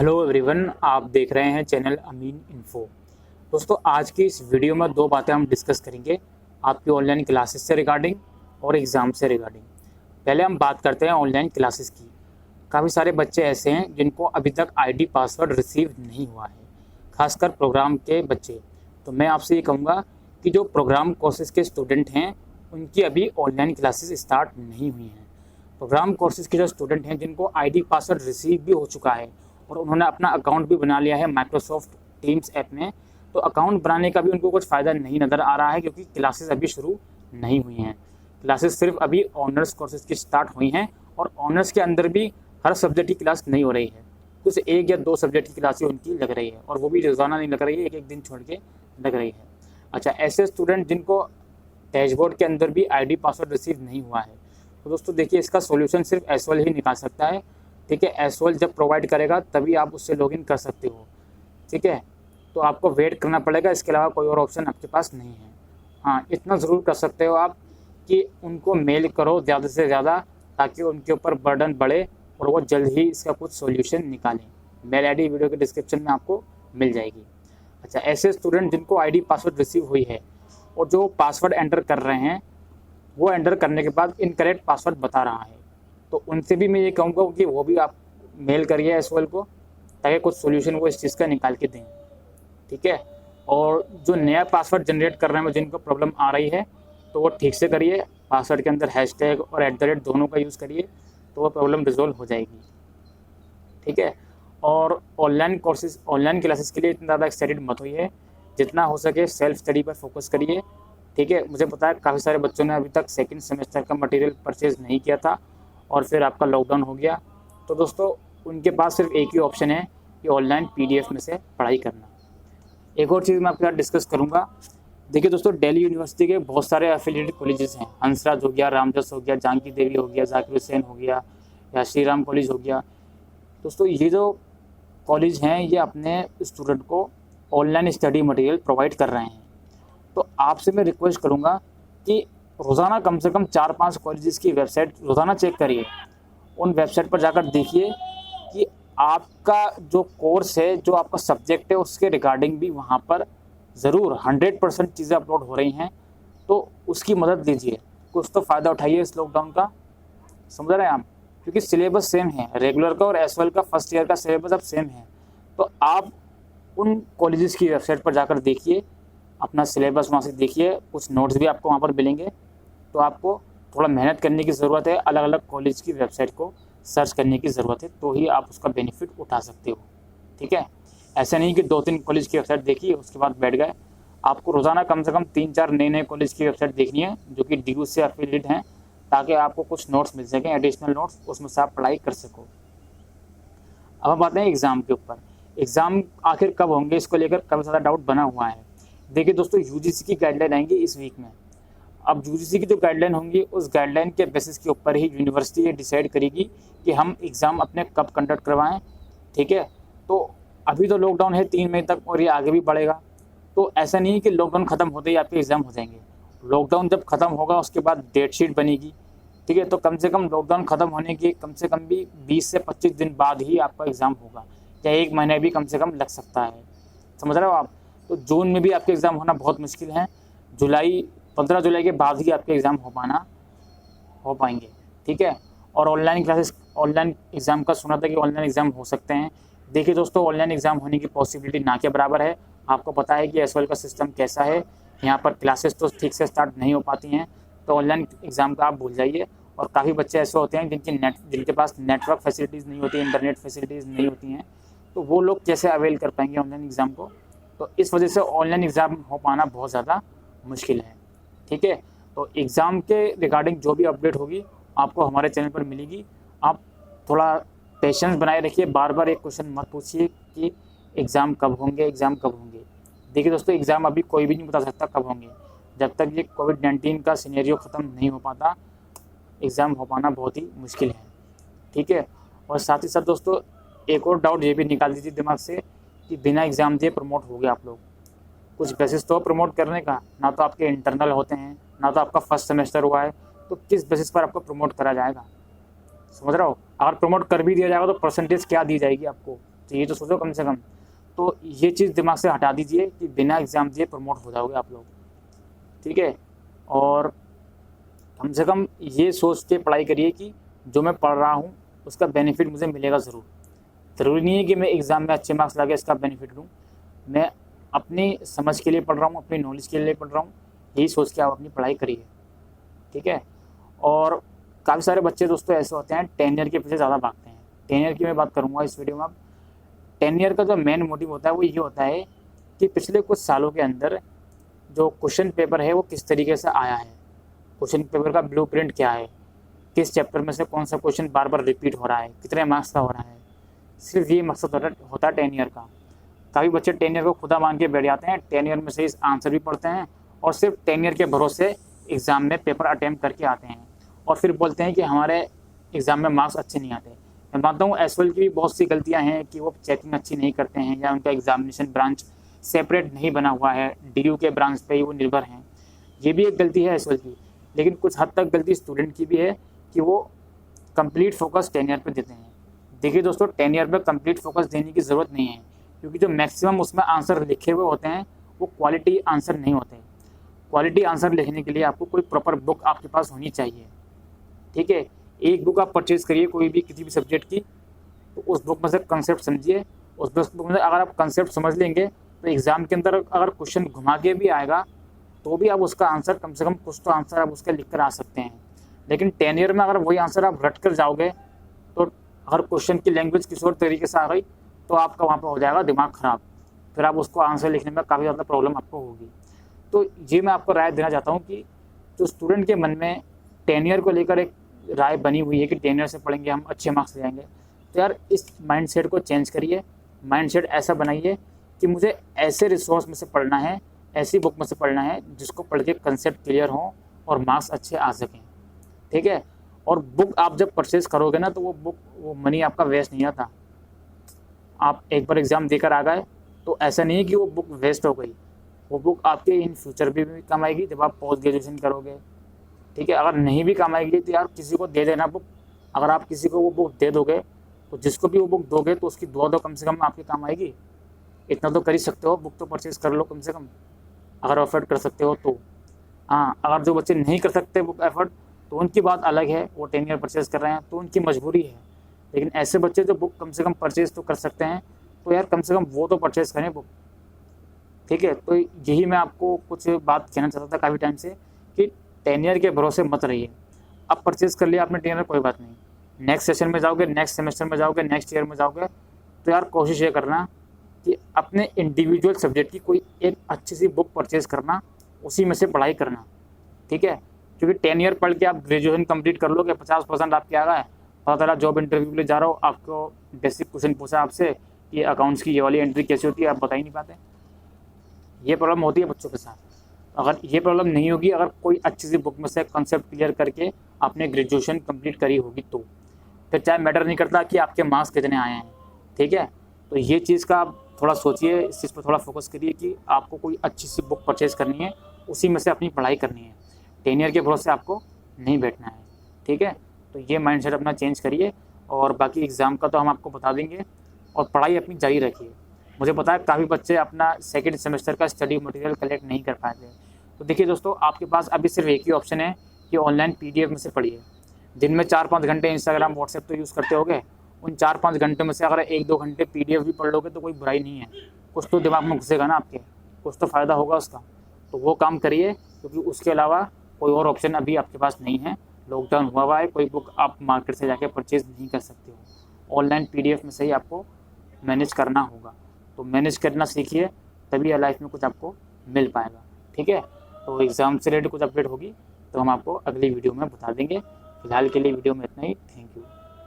Hello everyone, आप देख रहे हैं चैनल अमीन इन्फो। दोस्तों, आज की इस वीडियो में दो बातें हम डिस्कस करेंगे आपकी ऑनलाइन क्लासेस से रिगार्डिंग और एग्ज़ाम से रिगार्डिंग। पहले हम बात करते हैं ऑनलाइन क्लासेस की। काफ़ी सारे बच्चे ऐसे हैं जिनको अभी तक आईडी पासवर्ड रिसीव नहीं हुआ है, खासकर प्रोग्राम के बच्चे। तो मैं आपसे ये कहूँगा कि जो प्रोग्राम कोर्सेज़ के स्टूडेंट हैं उनकी अभी ऑनलाइन क्लासेस स्टार्ट नहीं हुई हैं। प्रोग्राम कोर्सेज़ के जो स्टूडेंट हैं जिनको आईडी पासवर्ड रिसीव भी हो चुका है और उन्होंने अपना अकाउंट भी बना लिया है माइक्रोसॉफ्ट टीम्स ऐप में, तो अकाउंट बनाने का भी उनको कुछ फ़ायदा नहीं नज़र आ रहा है क्योंकि क्लासेस अभी शुरू नहीं हुई हैं। क्लासेस सिर्फ अभी ऑनर्स कोर्सेज़ की स्टार्ट हुई हैं और ऑनर्स के अंदर भी हर सब्जेक्ट की क्लास नहीं हो रही है। कुछ एक या दो सब्जेक्ट की क्लासें उनकी लग रही है और वो भी रोज़ाना नहीं लग रही है, एक एक दिन छोड़ के लग रही है। अच्छा, ऐसे स्टूडेंट जिनको डैशबोर्ड के अंदर भी आईडी पासवर्ड रिसीव नहीं हुआ है, तो दोस्तों देखिए, इसका सॉल्यूशन सिर्फ एसओएल ही निकाल सकता है। ठीक है, एसओएल जब प्रोवाइड करेगा तभी आप उससे लॉगिन कर सकते हो। ठीक है, तो आपको वेट करना पड़ेगा, इसके अलावा कोई और ऑप्शन आपके पास नहीं है। हाँ, इतना ज़रूर कर सकते हो आप कि उनको मेल करो ज़्यादा से ज़्यादा, ताकि उनके ऊपर बर्डन बढ़े और वो जल्द ही इसका कुछ सॉल्यूशन निकालें। मेल आईडी वीडियो के डिस्क्रिप्शन में आपको मिल जाएगी। अच्छा, ऐसे स्टूडेंट जिनको आईडी पासवर्ड रिसीव हुई है और जो पासवर्ड एंटर कर रहे हैं वो एंटर करने के बाद इनकरेक्ट पासवर्ड बता रहा है, तो उनसे भी मैं ये कहूँगा कि वो भी आप मेल करिए एसओएल को, ताकि कुछ सॉल्यूशन वो इस चीज़ का निकाल के दें। ठीक है, और जो नया पासवर्ड जनरेट कर रहे हैं जिनको प्रॉब्लम आ रही है, तो वो ठीक से करिए। पासवर्ड के अंदर हैशटैग और @ दोनों का यूज़ करिए, तो वो प्रॉब्लम रिजॉल्व हो जाएगी। ठीक है, और ऑनलाइन कोर्सेज, ऑनलाइन क्लासेस के लिए इतना ज़्यादा एक्साइटेड मत होइए, जितना हो सके सेल्फ स्टडी पर फोकस करिए। ठीक है, मुझे पता है काफ़ी सारे बच्चों ने अभी तक सेकंड सेमेस्टर का मटेरियल परचेज़ नहीं किया था और फिर आपका लॉकडाउन हो गया, तो दोस्तों उनके पास सिर्फ एक ही ऑप्शन है कि ऑनलाइन पीडीएफ में से पढ़ाई करना। एक और चीज़ मैं आपके साथ डिस्कस करूँगा। देखिए दोस्तों, दिल्ली यूनिवर्सिटी के बहुत सारे एफिलिएटेड कॉलेजेस हैं। हंसराज हो गया, रामजस हो गया, जानकी देवी हो गया, जाकिर हुसैन हो गया, या श्री राम कॉलेज हो गया। दोस्तों, ये जो कॉलेज हैं ये अपने स्टूडेंट को ऑनलाइन स्टडी मटेरियल प्रोवाइड कर रहे हैं। तो आपसे मैं रिक्वेस्ट करूँगा कि रोज़ाना कम से कम 4-5 कॉलेजेस की वेबसाइट रोज़ाना चेक करिए। उन वेबसाइट पर जाकर देखिए कि आपका जो कोर्स है, जो आपका सब्जेक्ट है, उसके रिगार्डिंग भी वहाँ पर ज़रूर 100% चीज़ें अपलोड हो रही हैं, तो उसकी मदद लीजिए। कुछ तो फ़ायदा उठाइए इस लॉकडाउन का, समझ रहे हैं आप, क्योंकि सिलेबस सेम है, रेगुलर का और एसओएल का फर्स्ट ईयर का सिलेबस अब सेम है। तो आप उन कॉलेजेस की वेबसाइट पर जाकर देखिए, अपना सिलेबस वहाँ से देखिए, कुछ नोट्स भी आपको वहाँ पर मिलेंगे। तो आपको थोड़ा मेहनत करने की ज़रूरत है, अलग अलग कॉलेज की वेबसाइट को सर्च करने की ज़रूरत है, तो ही आप उसका बेनिफिट उठा सकते हो। ठीक है, ऐसा नहीं कि 2-3 कॉलेज की वेबसाइट देखी उसके बाद बैठ गए। आपको रोज़ाना कम से कम 3-4 नए कॉलेज की वेबसाइट देखनी है जो कि DU से एफिलिएटेड हैं, ताकि आपको कुछ नोट्स मिल सकें, एडिशनल नोट्स, उसमें से आप पढ़ाई कर सको। अब हम आते हैं एग्ज़ाम के ऊपर। एग्ज़ाम आखिर कब होंगे, इसको लेकर काफ़ी ज़्यादा डाउट बना हुआ है। देखिए दोस्तों, यूजीसी की गाइडलाइन आएंगी इस वीक में। अब यूजीसी की जो गाइडलाइन होंगी, उस गाइडलाइन के बेसिस के ऊपर ही यूनिवर्सिटी ये डिसाइड करेगी कि हम एग्ज़ाम अपने कब कंडक्ट करवाएं। ठीक है, तो अभी तो लॉकडाउन है 3 मई तक और ये आगे भी बढ़ेगा, तो ऐसा नहीं है कि लॉकडाउन ख़त्म होते ही आपके एग्ज़ाम हो जाएंगे। लॉकडाउन जब ख़त्म होगा उसके बाद डेट शीट बनेगी। ठीक है, तो कम से कम लॉकडाउन ख़त्म होने के कम से कम भी 20 से 25 दिन बाद ही आपका एग्ज़ाम होगा, या 1 महीने भी कम से कम लग सकता है। समझ रहे हो आप? तो जून में भी आपके एग्ज़ाम होना बहुत मुश्किल है। 15 जुलाई के बाद ही आपके एग्ज़ाम हो पाएंगे। ठीक है, और ऑनलाइन क्लासेस, ऑनलाइन एग्ज़ाम का सुना था कि ऑनलाइन एग्ज़ाम हो सकते हैं। देखिए दोस्तों, ऑनलाइन एग्ज़ाम होने की पॉसिबिलिटी ना के बराबर है। आपको पता है कि एसओएल का सिस्टम कैसा है, यहाँ पर क्लासेस तो ठीक से स्टार्ट नहीं हो पाती हैं, तो ऑनलाइन एग्ज़ाम का आप भूल जाइए। और काफ़ी बच्चे ऐसे होते हैं जिनके पास नेटवर्क फैसिलिटीज़ नहीं होती, इंटरनेट फैसिलिटीज़ नहीं होती हैं, तो वो लोग कैसे अवेल कर पाएंगे ऑनलाइन एग्ज़ाम को। तो इस वजह से ऑनलाइन एग्ज़ाम हो पाना बहुत ज़्यादा मुश्किल है। ठीक है, तो एग्ज़ाम के रिगार्डिंग जो भी अपडेट होगी आपको हमारे चैनल पर मिलेगी। आप थोड़ा पेशेंस बनाए रखिए, बार बार एक क्वेश्चन मत पूछिए कि एग्ज़ाम कब होंगे, एग्ज़ाम कब होंगे। देखिए दोस्तों, एग्ज़ाम अभी कोई भी नहीं बता सकता कब होंगे। जब तक ये कोविड-19 का सिनेरियो ख़त्म नहीं हो पाता, एग्ज़ाम हो पाना बहुत ही मुश्किल है। ठीक है, और साथ ही साथ दोस्तों, एक और डाउट ये भी निकाल दीजिए दिमाग से कि बिना एग्ज़ाम दिए प्रमोट हो गए आप लोग। कुछ बेसिस तो प्रमोट करने का, ना तो आपके इंटरनल होते हैं, ना तो आपका फर्स्ट सेमेस्टर हुआ है, तो किस बेसिस पर आपको प्रमोट करा जाएगा? समझ रहे हो? अगर प्रमोट कर भी दिया जाएगा तो परसेंटेज क्या दी जाएगी आपको? तो ये तो सोचो कम से कम। तो ये चीज़ दिमाग से हटा दीजिए कि बिना एग्ज़ाम दिए प्रमोट हो जाओगे आप लोग, ठीक है। और कम से कम ये सोच के पढ़ाई करिए कि जो मैं पढ़ रहा हूँ उसका बेनिफिट मुझे मिलेगा ज़रूर। ज़रूरी नहीं है कि मैं एग्ज़ाम में अच्छे मार्क्स ला के इसका बेनिफिट लूँ, मैं अपनी समझ के लिए पढ़ रहा हूँ, अपनी नॉलेज के लिए पढ़ रहा हूँ, यही सोच के आप अपनी पढ़ाई करिए, ठीक है। और काफ़ी सारे बच्चे दोस्तों ऐसे होते हैं टेनियर के पीछे ज़्यादा भागते हैं। टेनियर की मैं बात करूँगा इस वीडियो में। अब टेनियर का जो मेन मोटिव होता है वो ये होता है कि पिछले कुछ सालों के अंदर जो क्वेश्चन पेपर है वो किस तरीके से आया है, क्वेश्चन पेपर का ब्लूप्रिंट क्या है, किस चैप्टर में से कौन सा क्वेश्चन बार बार रिपीट हो रहा है, कितने मार्क्स का हो रहा है। सिर्फ ये मकसद होता है टेनियर का। काफ़ी बच्चे टेनियर को खुदा मान के बैठ जाते हैं, टेनियर में से इस आंसर भी पढ़ते हैं और सिर्फ टेनियर के भरोसे एग्ज़ाम में पेपर अटैम्प्ट करके आते हैं और फिर बोलते हैं कि हमारे एग्ज़ाम में मार्क्स अच्छे नहीं आते। मैं मानता हूँ एसएल की भी बहुत सी गलतियाँ हैं कि वो चेकिंग अच्छी नहीं करते हैं या उनका एग्जामिनेशन ब्रांच सेपरेट नहीं बना हुआ है, डीयू के ब्रांच पे ही वो निर्भर हैं, ये भी एक गलती है एसएल की। लेकिन कुछ हद तक गलती स्टूडेंट की भी है कि वो कंप्लीट फोकस टेनियर पे देते हैं। देखिए दोस्तों, टेनियर पे कंप्लीट फोकस देने की ज़रूरत नहीं है, क्योंकि जो मैक्सिमम उसमें आंसर लिखे हुए होते हैं वो क्वालिटी आंसर नहीं होते। क्वालिटी आंसर लिखने के लिए आपको कोई प्रॉपर बुक आपके पास होनी चाहिए, ठीक है। एक बुक आप परचेज़ करिए कोई भी किसी भी सब्जेक्ट की, तो उस बुक में से कंसेप्ट समझिए। उस बुक में से अगर आप कंसेप्ट समझ लेंगे तो एग्ज़ाम के अंदर अगर क्वेश्चन घुमा के भी आएगा तो भी आप उसका आंसर कम से कम कुछ तो आंसर आप उसका लिख कर आ सकते हैं। लेकिन टेनियर में अगर वही आंसर आप रट कर जाओगे तो अगर क्वेश्चन की लैंग्वेज किसी और तरीके से आ गई तो आपका वहाँ पर हो जाएगा दिमाग ख़राब, फिर आप उसको आंसर लिखने में काफ़ी ज़्यादा प्रॉब्लम आपको होगी। तो ये मैं आपको राय देना चाहता हूँ कि जो स्टूडेंट के मन में टेनियर को लेकर एक राय बनी हुई है कि टेनियर से पढ़ेंगे हम अच्छे मार्क्स ले आएंगे, तो यार इस माइंडसेट को चेंज करिए। माइंडसेट ऐसा बनाइए कि मुझे ऐसे रिसोर्स में से पढ़ना है, ऐसी बुक में से पढ़ना है जिसको पढ़ के कंसेप्ट क्लियर हो और मार्क्स अच्छे आ सकें, ठीक है। और बुक आप जब परचेज़ करोगे ना तो वो मनी आपका वेस्ट नहीं आता। आप एक बार एग्ज़ाम देकर आ गए तो ऐसा नहीं है कि वो बुक वेस्ट हो गई, वो बुक आपके इन फ्यूचर भी काम आएगी जब आप पोस्ट ग्रेजुएशन करोगे, ठीक है। अगर नहीं भी काम आएगी तो यार किसी को दे देना बुक। अगर आप किसी को वो बुक दे दोगे तो जिसको भी वो बुक दोगे तो उसकी दुआ तो कम से कम आपके काम आएगी। इतना तो कर ही सकते हो, बुक तो परचेज़ कर लो कम से कम, अगर अफोर्ड कर सकते हो तो। हाँ, अगर जो बच्चे नहीं कर सकते बुक एफर्ट तो उनकी बात अलग है, वो टेनियर परचेज़ कर रहे हैं तो उनकी मजबूरी है। लेकिन ऐसे बच्चे जो बुक कम से कम परचेज़ तो कर सकते हैं तो यार कम से कम वो तो परचेज़ करें बुक, ठीक है। तो यही मैं आपको कुछ बात कहना चाहता था काफ़ी टाइम से कि टेनियर के भरोसे मत रहिए। अब परचेज़ कर लिया आपने टेनियर, कोई बात नहीं, नेक्स्ट सेशन में जाओगे, नेक्स्ट सेमेस्टर में जाओगे, नेक्स्ट ईयर में जाओगे तो यार कोशिश ये करना कि अपने इंडिविजुअल सब्जेक्ट की कोई एक अच्छी सी बुक परचेज़ करना, उसी में से पढ़ाई करना, ठीक है। क्योंकि 10 ईयर पढ़ के आप ग्रेजुएशन कंप्लीट कर लोगे, 50% आपके आ गए, पता चला जॉब इंटरव्यू के लिए जा रहा हो, आपको बेसिक क्वेश्चन पूछा आपसे कि अकाउंट्स की ये वाली एंट्री कैसे होती है, आप बता ही नहीं पाते। ये प्रॉब्लम होती है बच्चों के साथ। अगर ये प्रॉब्लम नहीं होगी, अगर कोई अच्छी सी बुक में से कंसेप्ट क्लियर करके आपने ग्रेजुएशन कंप्लीट करी होगी तो फिर चाहे मैटर नहीं करता कि आपके मार्क्स कितने आए हैं, ठीक है। तो ये चीज़ का आप थोड़ा सोचिए, इस चीज़ पर थोड़ा फोकस करिए कि आपको कोई अच्छी सी बुक परचेज़ करनी है, उसी में से अपनी पढ़ाई करनी है, टेनियर के भरोसे आपको नहीं बैठना है, ठीक है। तो ये माइंडसेट अपना चेंज करिए और बाकी एग्ज़ाम का तो हम आपको बता देंगे और पढ़ाई अपनी जारी रखिए। मुझे पता है काफ़ी बच्चे अपना सेकेंड सेमेस्टर का स्टडी मटेरियल कलेक्ट नहीं कर पाते। तो देखिए दोस्तों, आपके पास अभी सिर्फ एक ही ऑप्शन है कि ऑनलाइन PDF में से पढ़िए। दिन में 4-5 घंटे इंस्टाग्राम व्हाट्सएप तो यूज़ करते होगे, उन 4-5 घंटे में से अगर 1-2 घंटे PDF भी पढ़ लोगे तो कोई बुराई नहीं है, कुछ तो दिमाग में घुसेगा ना आपके, कुछ तो फ़ायदा होगा उसका, तो वो काम करिए। क्योंकि उसके अलावा कोई और ऑप्शन अभी आपके पास नहीं है, लॉकडाउन हुआ है, कोई बुक आप मार्केट से जाके परचेज़ नहीं कर सकते हो, ऑनलाइन PDF में से ही आपको मैनेज करना होगा। तो मैनेज करना सीखिए, तभी लाइफ में कुछ आपको मिल पाएगा, ठीक है। तो एग्ज़ाम से रिलेटेड कुछ अपडेट होगी तो हम आपको अगली वीडियो में बता देंगे। फिलहाल के लिए वीडियो में इतना ही, थैंक यू।